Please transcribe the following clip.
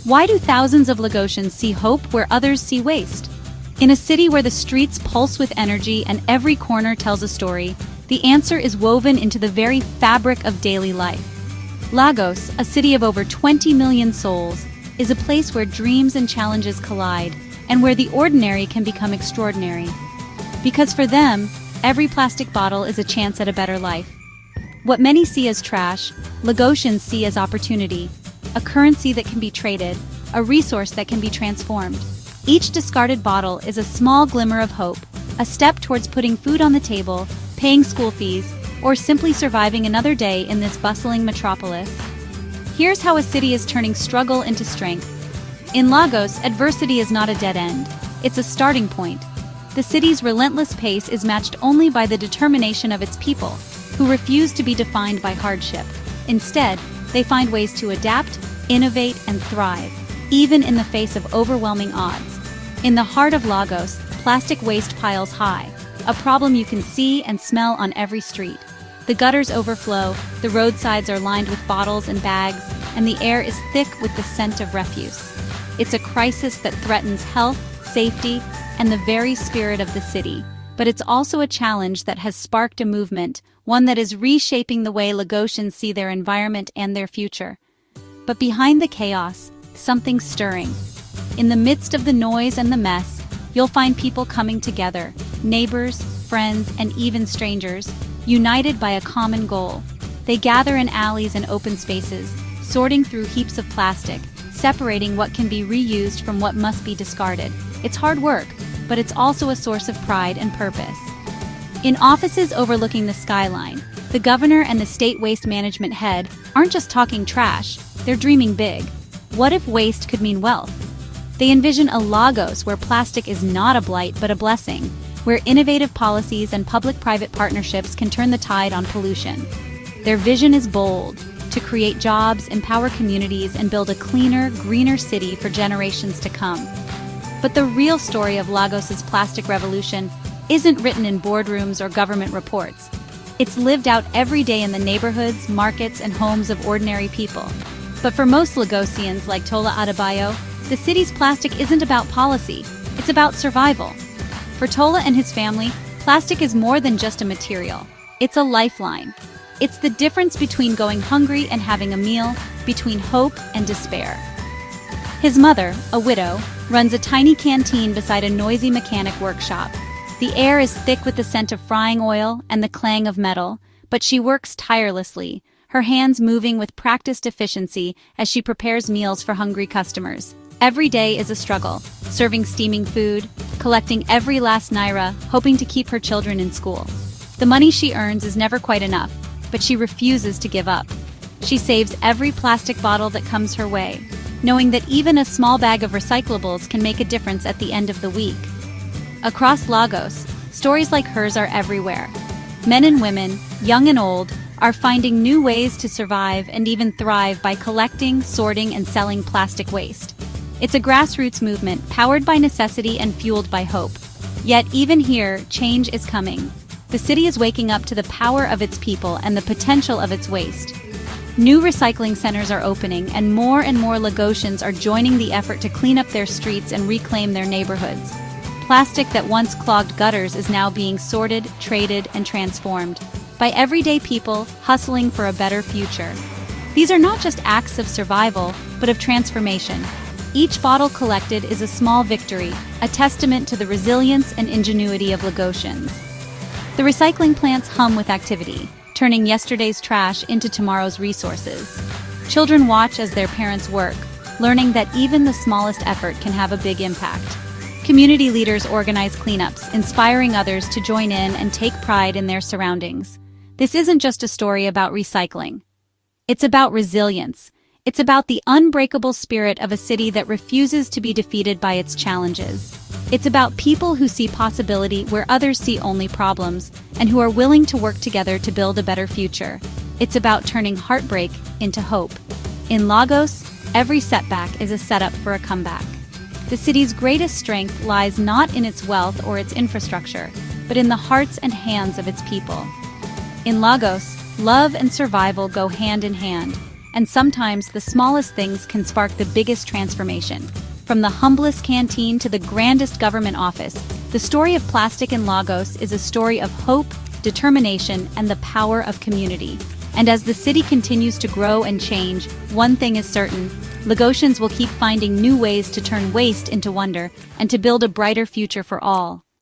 Why do thousands of Lagosians see hope where others see waste? In a city where the streets pulse with energy and every corner tells a story, the answer is woven into the very fabric of daily life. Lagos, a city of over 20 million souls, is a place where dreams and challenges collide, and where the ordinary can become extraordinary. Because for them, every plastic bottle is a chance at a better life. What many see as trash, Lagosians see as opportunity, a currency that can be traded, a resource that can be transformed. Each discarded bottle is a small glimmer of hope, a step towards putting food on the table, paying school fees, or simply surviving another day in this bustling metropolis. Here's how a city is turning struggle into strength. In Lagos, adversity is not a dead end. It's a starting point. The city's relentless pace is matched only by the determination of its people, who refuse to be defined by hardship. Instead, they find ways to adapt, innovate, and thrive, even in the face of overwhelming odds. In the heart of Lagos, plastic waste piles high, a problem you can see and smell on every street. The gutters overflow, the roadsides are lined with bottles and bags, and the air is thick with the scent of refuse. It's a crisis that threatens health, safety, and the very spirit of the city. But it's also a challenge that has sparked a movement, one that is reshaping the way Lagosians see their environment and their future. But behind the chaos, something's stirring. In the midst of the noise and the mess, you'll find people coming together, neighbors, friends, and even strangers, united by a common goal. They gather in alleys and open spaces, sorting through heaps of plastic, separating what can be reused from what must be discarded. It's hard work, but it's also a source of pride and purpose. In offices overlooking the skyline, the governor and the state waste management head aren't just talking trash, they're dreaming big. What if waste could mean wealth? They envision a Lagos where plastic is not a blight but a blessing, where innovative policies and public-private partnerships can turn the tide on pollution. Their vision is bold: to create jobs, empower communities, and build a cleaner, greener city for generations to come. But the real story of Lagos's plastic revolution isn't written in boardrooms or government reports. It's lived out every day in the neighborhoods, markets, and homes of ordinary people. But for most Lagosians like Tola Adebayo, the city's plastic isn't about policy, it's about survival. For Tola and his family, plastic is more than just a material. It's a lifeline. It's the difference between going hungry and having a meal, between hope and despair. His mother, a widow, runs a tiny canteen beside a noisy mechanic workshop. The air is thick with the scent of frying oil and the clang of metal, but she works tirelessly, her hands moving with practiced efficiency as she prepares meals for hungry customers. Every day is a struggle, serving steaming food, collecting every last naira, hoping to keep her children in school. The money she earns is never quite enough, but she refuses to give up. She saves every plastic bottle that comes her way, knowing that even a small bag of recyclables can make a difference at the end of the week. Across Lagos, stories like hers are everywhere. Men and women, young and old, are finding new ways to survive and even thrive by collecting, sorting, and selling plastic waste. It's a grassroots movement powered by necessity and fueled by hope. Yet even here, change is coming. The city is waking up to the power of its people and the potential of its waste. New recycling centers are opening, and more Lagosians are joining the effort to clean up their streets and reclaim their neighborhoods. Plastic that once clogged gutters is now being sorted, traded, and transformed by everyday people hustling for a better future. These are not just acts of survival, but of transformation. Each bottle collected is a small victory, a testament to the resilience and ingenuity of Lagosians. The recycling plants hum with activity, turning yesterday's trash into tomorrow's resources. Children watch as their parents work, learning that even the smallest effort can have a big impact. Community leaders organize cleanups, inspiring others to join in and take pride in their surroundings. This isn't just a story about recycling. It's about resilience. It's about the unbreakable spirit of a city that refuses to be defeated by its challenges. It's about people who see possibility where others see only problems, and who are willing to work together to build a better future. It's about turning heartbreak into hope. In Lagos, every setback is a setup for a comeback. The city's greatest strength lies not in its wealth or its infrastructure, but in the hearts and hands of its people. In Lagos, love and survival go hand in hand, And sometimes the smallest things can spark the biggest transformation. From the humblest canteen to the grandest government office, the story of plastic in Lagos is a story of hope, determination, and the power of community. And as the city continues to grow and change, one thing is certain: Lagosians will keep finding new ways to turn waste into wonder and to build a brighter future for all.